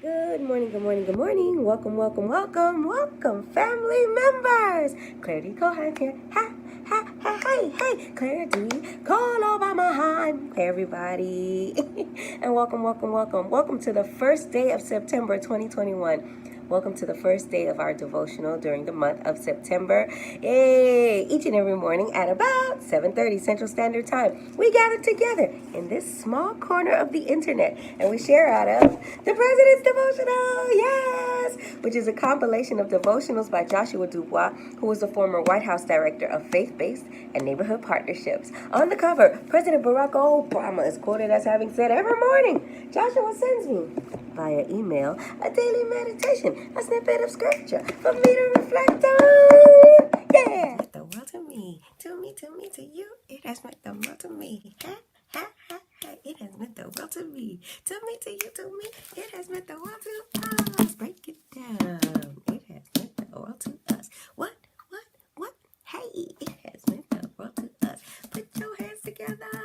Good morning, good morning, good morning. Welcome, welcome, welcome, welcome, family members. Claire D. Cohen here. Hey, Claire D. Call over my hand, everybody. And welcome, welcome, welcome. Welcome to the first day of September 2021. Welcome to the first day of our devotional during the month of September. Yay! Each and every morning at about 7:30 Central Standard Time, we gather together in this small corner of the internet and we share out of the President's Devotional, yes! Which is a compilation of devotionals by Joshua DuBois, who was the former White House Director of Faith-Based and Neighborhood Partnerships. On the cover, President Barack Obama is quoted as having said, "Every morning, Joshua sends me via email a daily meditation, a snippet of scripture for me to reflect on." Yeah, the world to me, to you. It has meant the world to me. It has meant the world to me, to you, to me. It has meant the world to us. Break it down. It has meant the world to us. What? Hey, it has meant the world to us. Put your hands together.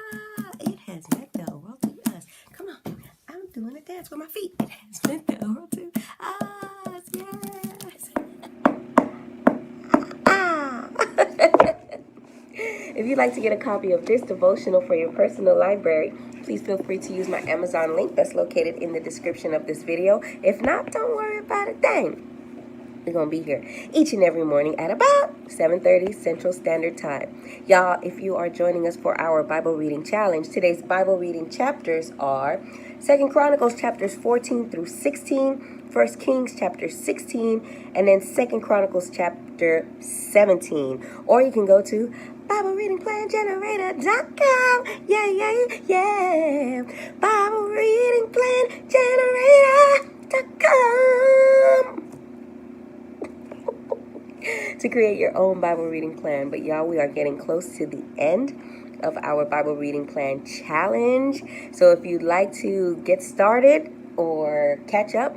It has meant the world to us. Come on. I'm doing a dance with my feet. It has meant the world to us. Yes. If you'd like to get a copy of this devotional for your personal library, please feel free to use my Amazon link that's located in the description of this video. If not, don't worry about a thing. We're going to be here each and every morning at about 7:30 Central Standard Time. Y'all, if you are joining us for our Bible reading challenge, today's Bible reading chapters are 2 Chronicles chapters 14 through 16, 1 Kings chapter 16, and then 2 Chronicles chapter 17. Or you can go to BibleReadingPlanGenerator.com. Yeah. BibleReadingPlanGenerator.com. to create your own Bible reading plan. But y'all, we are getting close to the end of our Bible reading plan challenge. So if you'd like to get started or catch up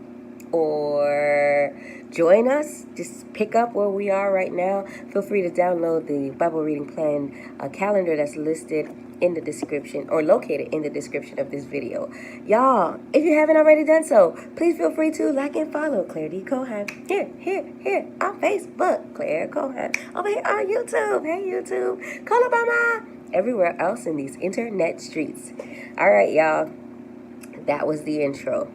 or join us, just pick up where we are right now. Feel free to download the Bible reading plan calendar that's listed in the description or located in the description of this video. Y'all, if you haven't already done so, please feel free to like and follow Claire D. Cohen here on Facebook, Claire Cohen, over here on YouTube, hey YouTube, call Obama, everywhere else in these internet streets. All right, y'all, that was the intro.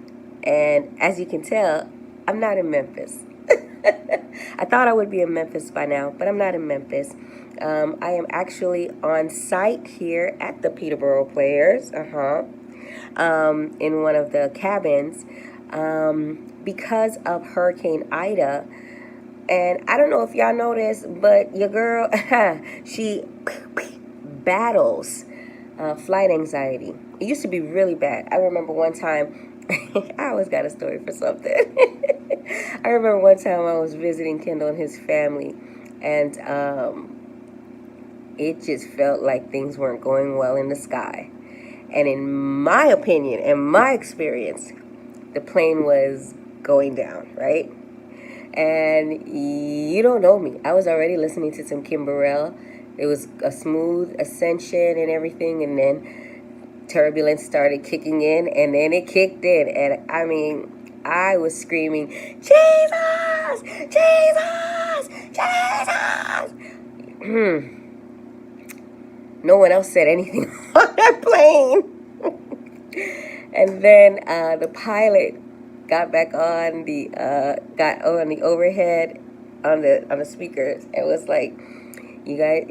And as you can tell, I'm not in Memphis. I thought I would be in Memphis by now, but I'm not in Memphis. I am actually on site here at the Peterborough Players, in one of the cabins, because of Hurricane Ida. And I don't know if y'all know this, but your girl, she battles flight anxiety. It used to be really bad. I remember one time, I always got a story for something. I remember one time I was visiting Kendall and his family, and it just felt like things weren't going well in the sky. And in my opinion, in my experience, the plane was going down, right? And you don't know me. I was already listening to some Kim Burrell. It was a smooth ascension and everything, and then turbulence started kicking in, and then it kicked in, and I mean, I was screaming, "Jesus! Jesus! Jesus!" No one else said anything on that plane. And then the pilot got back on the overhead on the speakers. It was like, "You guys,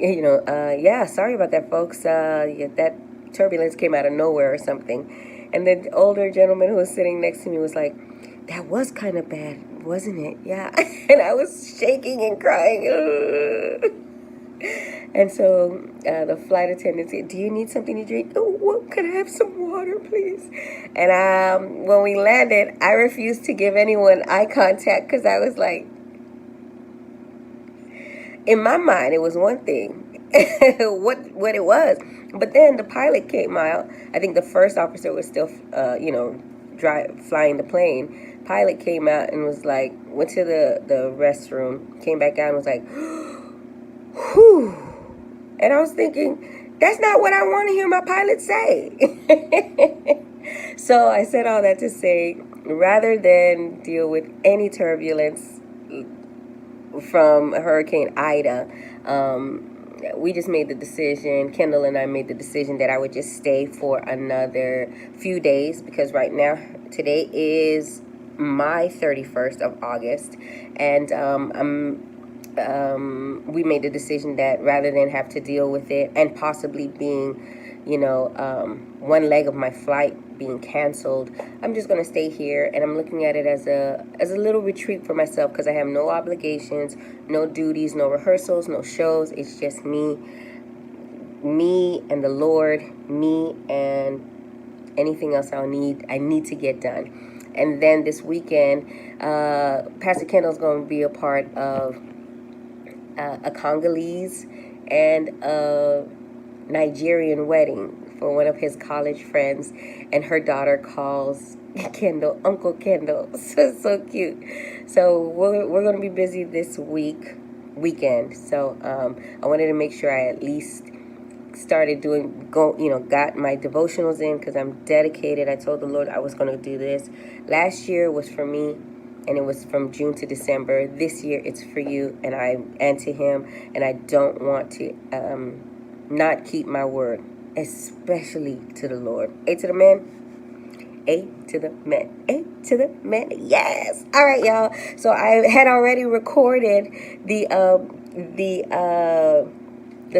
yeah, sorry about that, folks. That turbulence came out of nowhere or something." And the older gentleman who was sitting next to me was like, "That was kind of bad, wasn't it?" Yeah. And I was shaking and crying. And so the flight attendant said, "Do you need something to drink?" "Oh, well, could I have some water, please?" And when we landed, I refused to give anyone eye contact because I was like, in my mind, it was one thing, what it was. But then the pilot came out. I think the first officer was still, flying the plane. Pilot came out and was like, went to the restroom, came back out and was like, "Whew." And I was thinking, that's not what I want to hear my pilot say. So I said all that to say, rather than deal with any turbulence from Hurricane Ida, we just made the decision, Kendall and I made the decision that I would just stay for another few days, because right now, today is my 31st of August, and we made the decision that rather than have to deal with it and possibly being, one leg of my flight being canceled, I'm just going to stay here, and I'm looking at it as a little retreat for myself, because I have no obligations, no duties, no rehearsals, no shows. It's just me and the Lord, me and anything else I need to get done. And then this weekend, Pastor Kendall's going to be a part of a Congolese and a Nigerian wedding for one of his college friends, and her daughter calls Kendall Uncle Kendall. So cute. So we're going to be busy this weekend. So I wanted to make sure I at least started got my devotionals in, because I'm dedicated. I told the Lord I was going to do this. Last year was for me, and it was from June to December. This year it's for you and to him, and I don't want to not keep my word, especially to the Lord. A to the men, A to the men, A to the men. Yes. All right, y'all. So I had already recorded the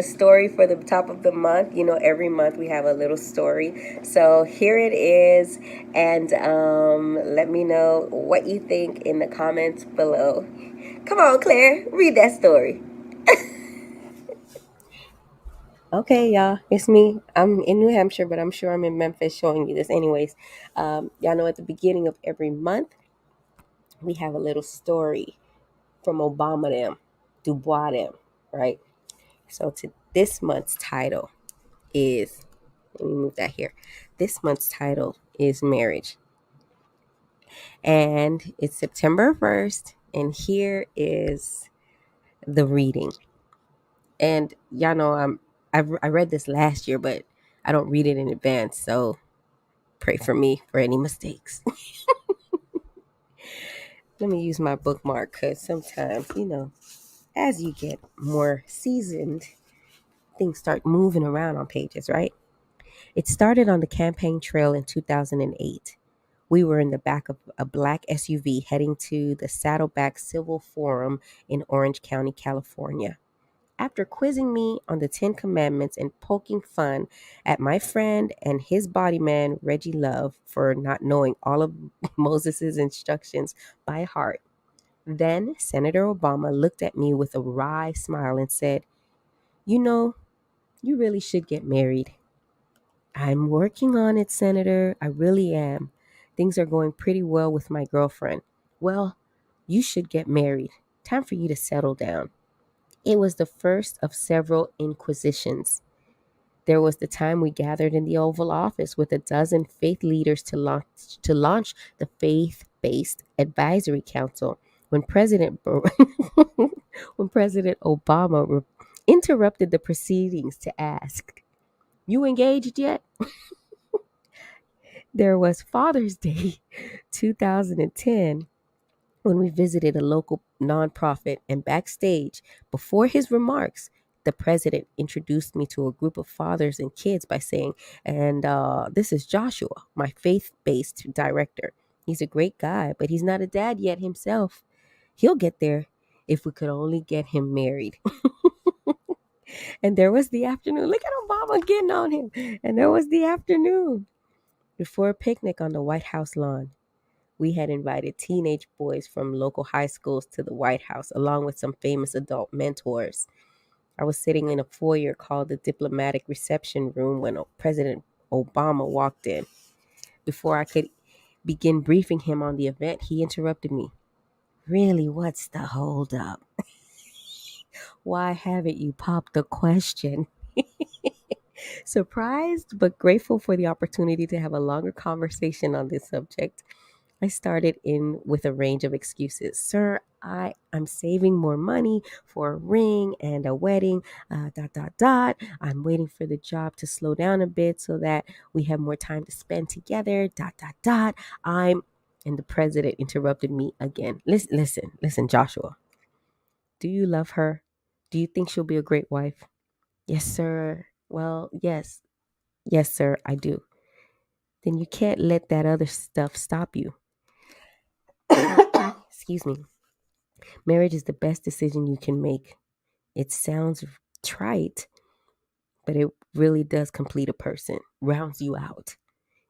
story for the top of the month. Every month we have a little story. So here it is, and let me know what you think in the comments below. Come on, Claire, read that story. Okay, y'all, it's me. I'm in New Hampshire, but I'm sure I'm in Memphis showing you this anyways. Y'all know at the beginning of every month, we have a little story from Obama them, DuBois them, right? So to this month's title is, let me move that here. This month's title is Marriage. And it's September 1st, and here is the reading. And y'all know I read this last year, but I don't read it in advance, so pray for me for any mistakes. Let me use my bookmark, because sometimes, as you get more seasoned, things start moving around on pages, right? It started on the campaign trail in 2008. We were in the back of a black SUV heading to the Saddleback Civil Forum in Orange County, California. After quizzing me on the 10 Commandments and poking fun at my friend and his body man, Reggie Love, for not knowing all of Moses' instructions by heart, then Senator Obama looked at me with a wry smile and said, "You know, you really should get married." "I'm working on it, Senator. I really am. Things are going pretty well with my girlfriend." "Well, you should get married. Time for you to settle down." It was the first of several inquisitions. There was the time we gathered in the Oval Office with a dozen faith leaders to launch the Faith-Based Advisory Council, when when President Obama interrupted the proceedings to ask, "You engaged yet?" There was Father's Day 2010, when we visited a local nonprofit, and backstage, before his remarks, the president introduced me to a group of fathers and kids by saying, "And this is Joshua, my faith-based director. He's a great guy, but he's not a dad yet himself. He'll get there if we could only get him married." And there was the afternoon. Look at Obama getting on him. And there was the afternoon before a picnic on the White House lawn. We had invited teenage boys from local high schools to the White House, along with some famous adult mentors. I was sitting in a foyer called the Diplomatic Reception Room when President Obama walked in. Before I could begin briefing him on the event, he interrupted me. "Really, what's the holdup? Why haven't you popped the question?" Surprised but grateful for the opportunity to have a longer conversation on this subject, I started in with a range of excuses. Sir, I'm saving more money for a ring and a wedding, dot, dot, dot. I'm waiting for the job to slow down a bit so that we have more time to spend together, dot, dot, dot. And the president interrupted me again. Listen, Joshua. Do you love her? Do you think she'll be a great wife? Yes, sir. Well, yes. Yes, sir, I do. Then you can't let that other stuff stop you. Excuse me. Marriage is the best decision you can make. It sounds trite, but it really does complete a person, rounds you out.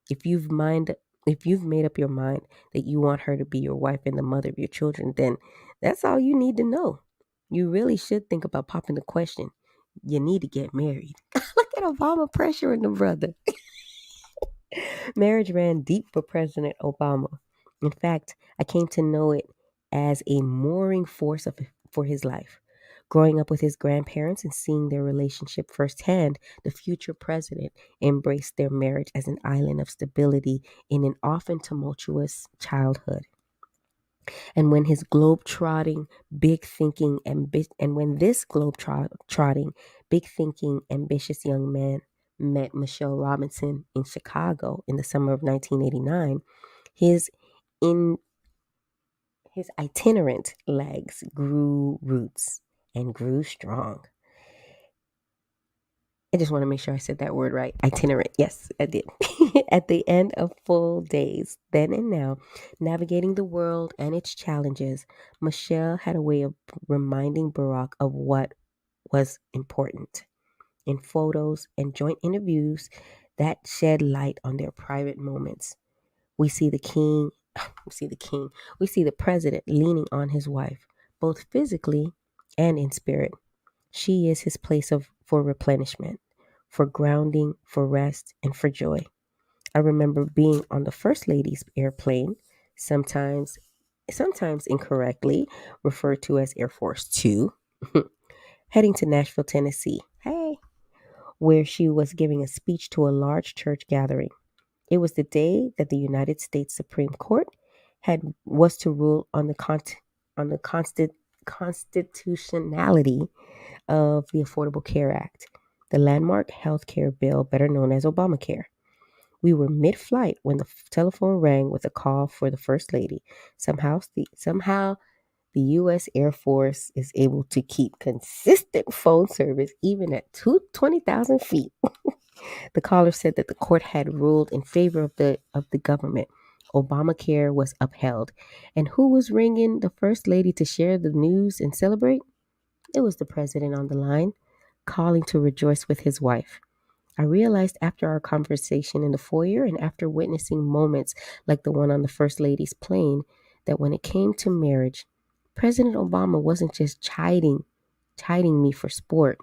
If you've mind if you've made up your mind that you want her to be your wife and the mother of your children, then that's all you need to know. You really should think about popping the question. You need to get married. Look at Obama pressuring the brother. Marriage ran deep for President Obama. In fact, I came to know it as a mooring force for his life. Growing up with his grandparents and seeing their relationship firsthand, the future president embraced their marriage as an island of stability in an often tumultuous childhood. And when his globe-trotting, and when this globe-trotting, big-thinking, ambitious young man met Michelle Robinson in Chicago in the summer of 1989, his in his itinerant legs grew roots and grew strong. I just want to make sure I said that word right. Itinerant. Yes, I did. At the end of full days, then and now, navigating the world and its challenges, Michelle had a way of reminding Barack of what was important. In photos and joint interviews that shed light on their private moments, we see the king, we see the president leaning on his wife, both physically and in spirit. She is his place for replenishment, for grounding, for rest, and for joy. I remember being on the First Lady's airplane, sometimes sometimes incorrectly referred to as Air Force Two, heading to Nashville, Tennessee. Hey, where she was giving a speech to a large church gathering. It was the day that the United States Supreme Court had was to rule on the constitutionality of the Affordable Care Act, the landmark health care bill better known as Obamacare. We were mid-flight when the telephone rang with a call for the First Lady. Somehow the U.S. Air Force is able to keep consistent phone service even at 20,000 feet. The caller said that the court had ruled in favor of the government. Obamacare was upheld. And who was ringing the First Lady to share the news and celebrate? It was the president on the line, calling to rejoice with his wife. I realized after our conversation in the foyer and after witnessing moments like the one on the First Lady's plane that when it came to marriage, President Obama wasn't just chiding me for sport.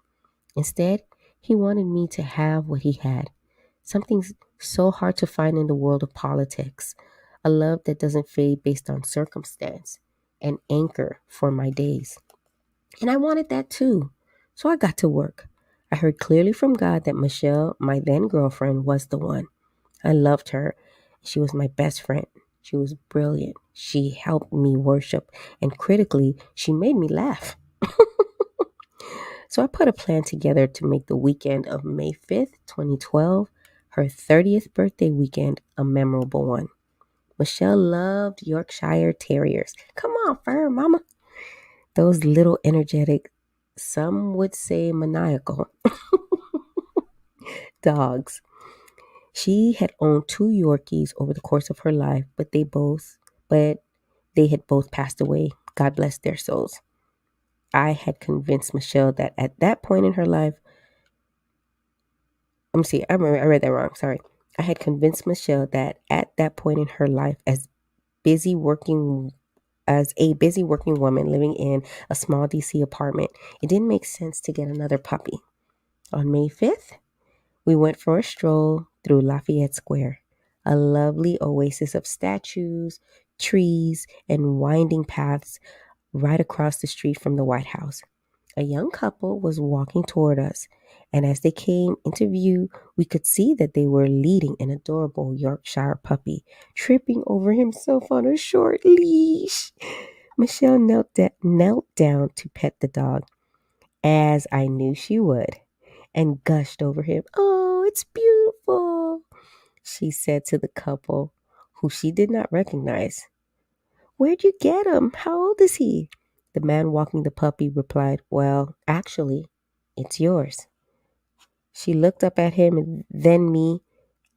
Instead, he wanted me to have what he had. Something so hard to find in the world of politics. A love that doesn't fade based on circumstance. An anchor for my days. And I wanted that too. So I got to work. I heard clearly from God that Michelle, my then girlfriend, was the one. I loved her. She was my best friend. She was brilliant. She helped me worship. And critically, she made me laugh. So I put a plan together to make the weekend of May 5th, 2012, her 30th birthday weekend, a memorable one. Michelle loved Yorkshire Terriers. Come on, fur mama. Those little energetic, some would say maniacal dogs. She had owned two Yorkies over the course of her life, but they had both passed away. God bless their souls. I had convinced Michelle that at that point in her life, I read that wrong. Sorry. I had convinced Michelle that at that point in her life, busy working as a busy working woman living in a small DC apartment, it didn't make sense to get another puppy. On May 5th, we went for a stroll through Lafayette Square, a lovely oasis of statues, trees, and winding paths right across the street from the White House. A young couple was walking toward us, and as they came into view, we could see that they were leading an adorable Yorkshire puppy, tripping over himself on a short leash. Michelle knelt down to pet the dog, as I knew she would, and gushed over him. "Oh, it's beautiful," she said to the couple, who she did not recognize. "Where'd you get him? How old is he?" The man walking the puppy replied, "Well, actually, it's yours." She looked up at him and then me,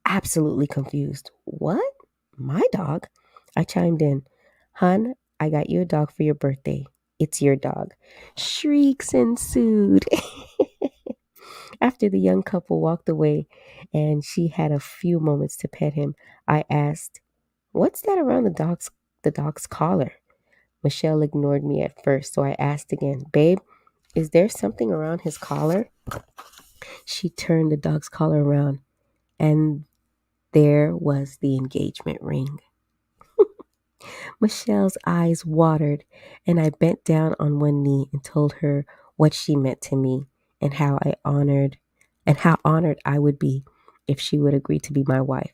absolutely confused. "What? My dog?" I chimed in. "Hun, I got you a dog for your birthday. It's your dog." Shrieks ensued. After the young couple walked away and she had a few moments to pet him, I asked, "What's that around the dog's collar?" Michelle ignored me at first, so I asked again, "Babe, is there something around his collar?" She turned the dog's collar around, and there was the engagement ring. Michelle's eyes watered, and I bent down on one knee and told her what she meant to me and how honored I would be if she would agree to be my wife.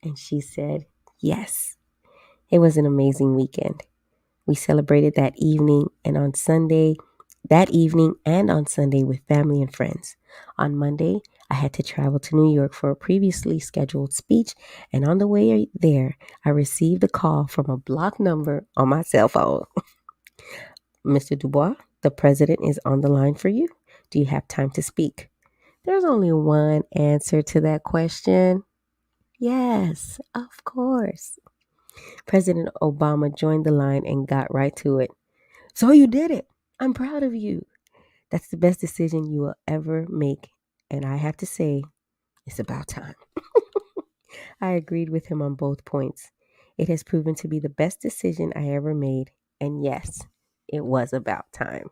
And she said, yes. It was an amazing weekend. We celebrated that evening and on Sunday with family and friends. On Monday, I had to travel to New York for a previously scheduled speech, and on the way there, I received a call from a blocked number on my cell phone. "Mr. DuBois, the president is on the line for you. Do you have time to speak?" There's only one answer to that question. Yes, of course. President Obama joined the line and got right to it. "So you did it. I'm proud of you. That's the best decision you will ever make. And I have to say, it's about time." I agreed with him on both points. It has proven to be the best decision I ever made. And yes, it was about time.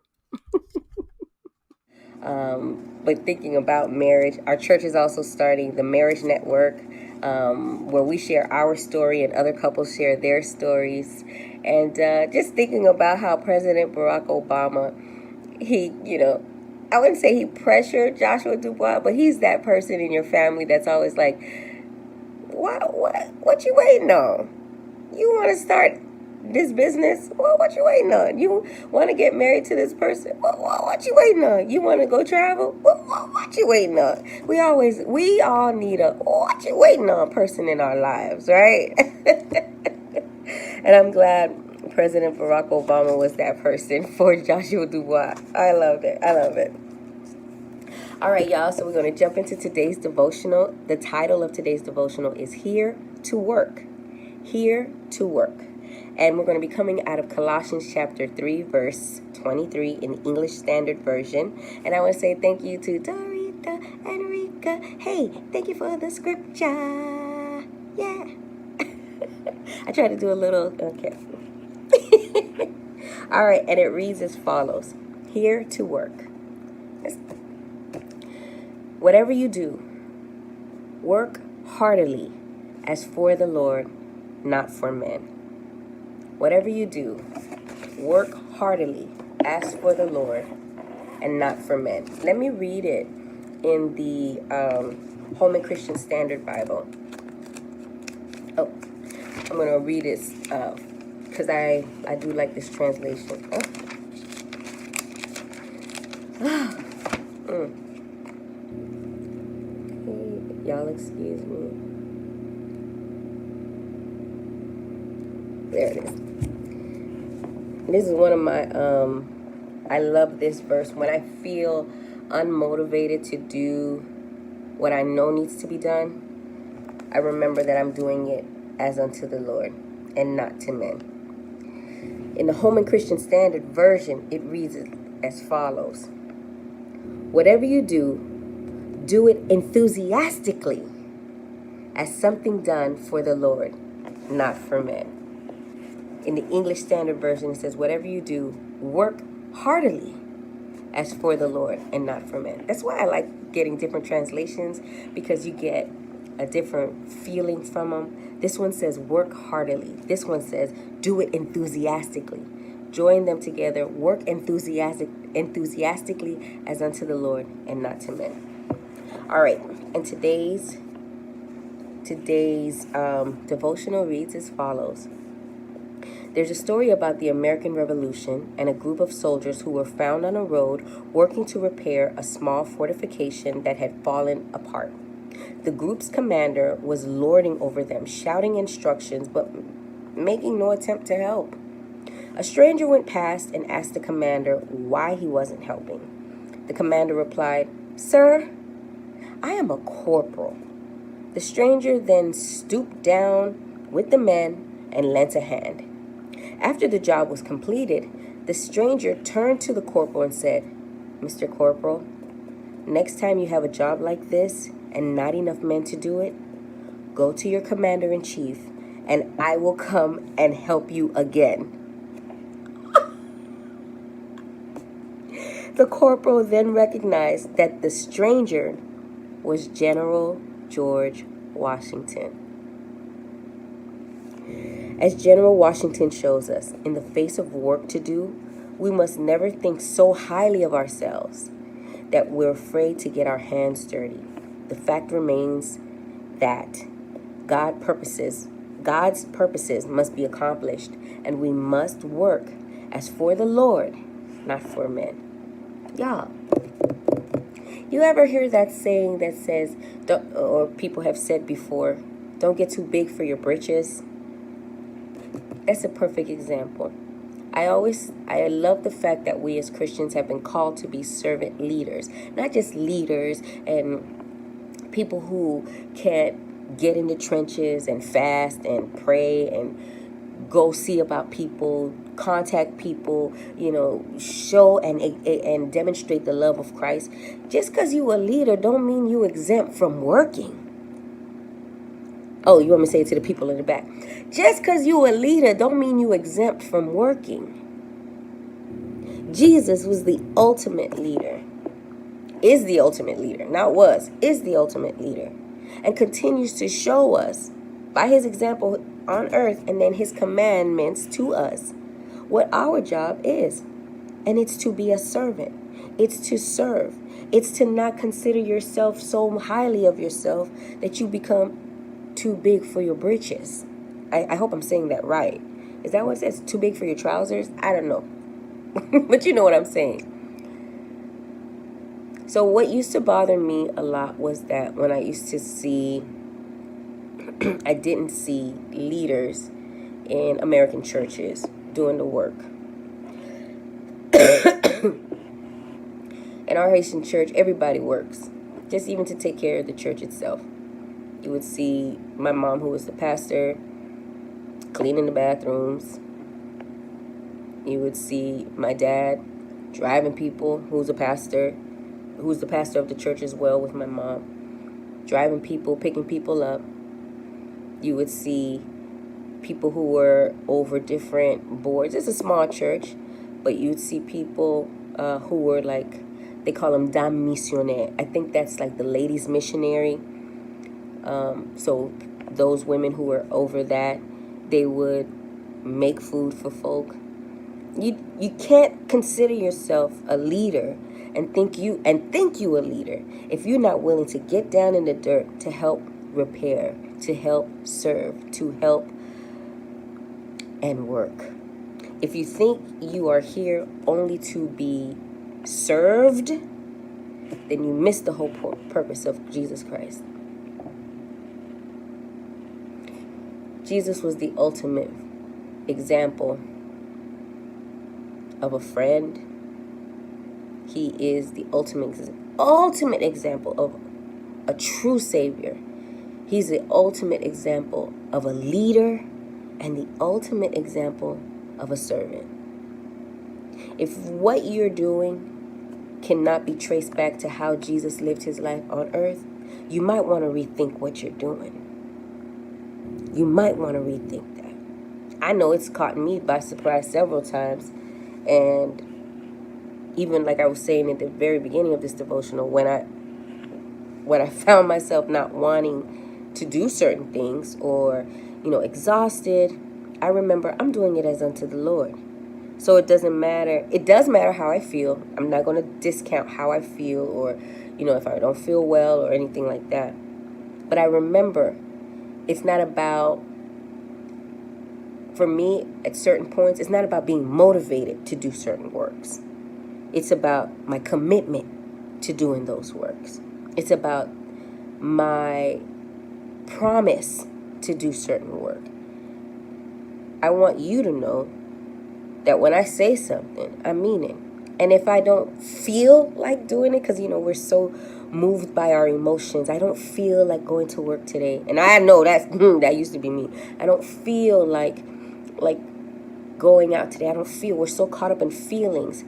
But thinking about marriage, our church is also starting the Marriage Network, where we share our story and other couples share their stories. And just thinking about how President Barack Obama, I wouldn't say he pressured Joshua DuBois, but he's that person in your family that's always like, what you waiting on? You want to start this business? Well, what you waiting on? You want to get married to this person? Well, what you waiting on? You want to go travel? Well, what you waiting on? We all need a what you waiting on person in our lives, right? And I'm glad President Barack Obama was that person for Joshua DuBois. I love it. All right, y'all, so we're going to jump into today's devotional. The title of today's devotional is Here to Work. Here to Work. And we're going to be coming out of Colossians chapter 3, verse 23 in the English Standard Version. And I want to say thank you to Dorita and Rika. Hey, thank you for the scripture. Yeah. I tried to do a little, okay. All right, and it reads as follows. Here to work. Whatever you do, work heartily as for the Lord, not for men. Whatever you do, work heartily as for the Lord and not for men. Let me read it in the Holman Christian Standard Bible. Oh, I'm going to read it because I do like this translation. Y'all excuse me. There it is. This is one of my, I love this verse. When I feel unmotivated to do what I know needs to be done, I remember that I'm doing it as unto the Lord and not to men. In the Holman Christian Standard Version, it reads as follows. Whatever you do, do it enthusiastically as something done for the Lord, not for men. In the English Standard Version, it says, whatever you do, work heartily as for the Lord and not for men. That's why I like getting different translations, because you get a different feeling from them. This one says work heartily. This one says do it enthusiastically. join them together, work enthusiastically as unto the Lord and not to men. All right, and today's devotional reads as follows. There's a story about the American Revolution and a group of soldiers who were found on a road working to repair a small fortification that had fallen apart. The group's commander was lording over them, shouting instructions, but making no attempt to help. A stranger went past and asked the commander why he wasn't helping. The commander replied, "Sir, I am a corporal." The stranger then stooped down with the men and lent a hand. After the job was completed, the stranger turned to the corporal and said, "Mr. Corporal, next time you have a job like this and not enough men to do it, go to your commander-in-chief and I will come and help you again." The corporal then recognized that the stranger was General George Washington. As General Washington shows us, in the face of work to do, we must never think so highly of ourselves that we're afraid to get our hands dirty. The fact remains that God's purposes must be accomplished, and we must work as for the Lord, not for men. Y'all, you ever hear that saying that says, or people have said before, don't get too big for your britches? That's a perfect example. I love the fact that we as Christians have been called to be servant leaders, not just leaders and people who can't get in the trenches and fast and pray and go see about people, contact people, show and demonstrate the love of Christ. Just because you a leader don't mean you exempt from working. Oh, you want me to say it to the people in the back? Just because you a leader don't mean you exempt from working. Jesus was the ultimate leader. Is the ultimate leader. Not was. Is the ultimate leader. And continues to show us by his example on earth and then his commandments to us what our job is. And it's to be a servant. It's to serve. It's to not consider yourself so highly of yourself that you become too big for your britches. I hope I'm saying that right. Is that what it says? Too big for your trousers? I don't know. But you know what I'm saying. So what used to bother me a lot was that when I used to see, I didn't see leaders in American churches doing the work. In our Haitian church, everybody works, just even to take care of the church itself. You would see my mom, who was the pastor, cleaning the bathrooms. You would see my dad driving people, who's the pastor of the church as well with my mom, driving people, picking people up. You would see people who were over different boards. It's a small church, but you'd see people who were like, they call them dames missionnaires. I think that's like the ladies' missionary. So those women who were over that, they would make food for folk. You can't consider yourself a leader and think you a leader if you're not willing to get down in the dirt to help repair, to help serve, to help and work. If you think you are here only to be served, then you miss the whole purpose of Jesus Christ. Jesus was the ultimate example of a friend. He is the ultimate example of a true Savior. He's the ultimate example of a leader and the ultimate example of a servant. If what you're doing cannot be traced back to how Jesus lived his life on earth, you might want to rethink what you're doing. You might want to rethink that. I know it's caught me by surprise several times. And even like I was saying at the very beginning of this devotional, when I found myself not wanting to do certain things or, exhausted, I remember I'm doing it as unto the Lord. So it doesn't matter. It does matter how I feel. I'm not going to discount how I feel, or, if I don't feel well or anything like that. But I remember, it's not about, for me, at certain points, it's not about being motivated to do certain works. It's about my commitment to doing those works. It's about my promise to do certain work. I want you to know that when I say something, I mean it. And if I don't feel like doing it, because, we're so moved by our emotions. I don't feel like going to work today. And I know that used to be me. I don't feel like going out today. We're so caught up in feelings.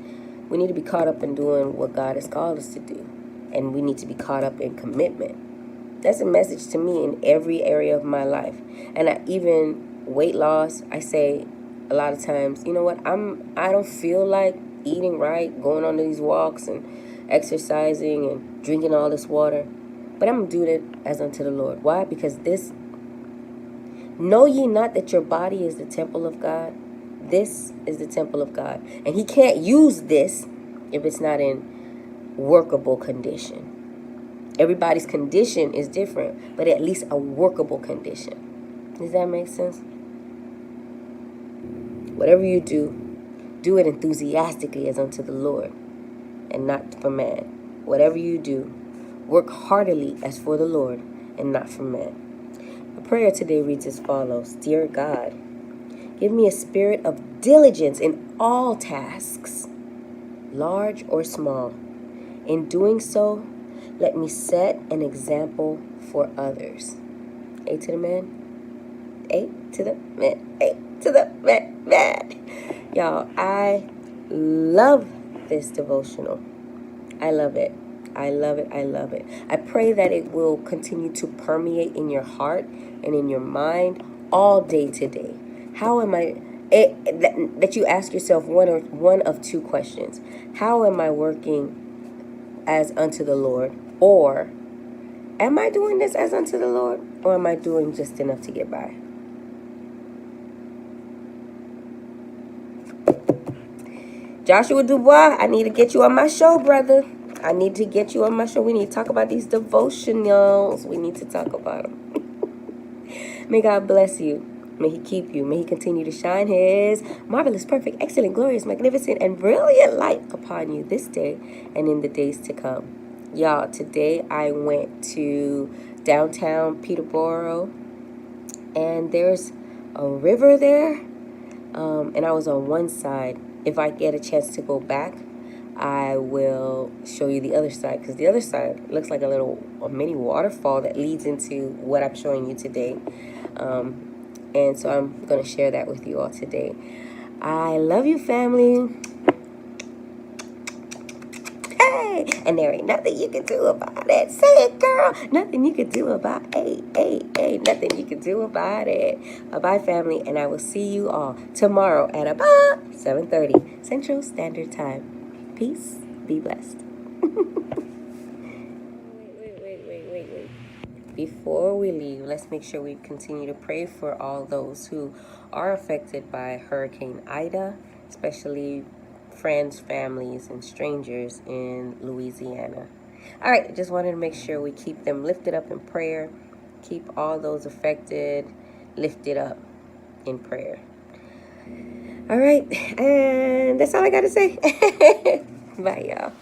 We need to be caught up in doing what God has called us to do. And we need to be caught up in commitment. That's a message to me in every area of my life. And even weight loss, I say a lot of times, you know what, I don't feel like eating right, going on these walks and exercising and drinking all this water, but I'm going to do it as unto the Lord. Why? Because know ye not that your body is the temple of God? This is the temple of God. And he can't use this if it's not in workable condition. Everybody's condition is different, but at least a workable condition. Does that make sense? Whatever you do it enthusiastically as unto the Lord and not for man. Whatever you do, work heartily as for the Lord and not for man. The prayer today reads as follows. Dear God, give me a spirit of diligence in all tasks, large or small. In doing so, let me set an example for others. A to the man. A to the man. A to the man. Y'all, I love this devotional. I love it. I love it. I love it. I pray that it will continue to permeate in your heart and in your mind all day today. How am I, that you ask yourself one of two questions. How am I working as unto the Lord? Or am I doing this as unto the Lord? Or am I doing just enough to get by? Joshua DuBois, I need to get you on my show, brother. I need to get you on my show. We need to talk about these devotionals. We need to talk about them. May God bless you. May he keep you. May he continue to shine his marvelous, perfect, excellent, glorious, magnificent, and brilliant light upon you this day and in the days to come. Y'all, today I went to downtown Peterborough, and there's a river there, and I was on one side. If I get a chance to go back, I will show you the other side, because the other side looks like a mini waterfall that leads into what I'm showing you today. And so I'm going to share that with you all today. I love you, family. Hey, and there ain't nothing you can do about it. Say it, girl. Nothing you can do about it. Nothing you can do about it. Bye-bye, family, and I will see you all tomorrow at about 7:30 Central Standard Time. Peace. Be blessed. Wait. Before we leave, let's make sure we continue to pray for all those who are affected by Hurricane Ida, especially friends, families, and strangers in Louisiana. All right, just wanted to make sure we keep them lifted up in prayer. Keep all those affected lifted up in prayer. All right, and that's all I got to say. Bye, y'all.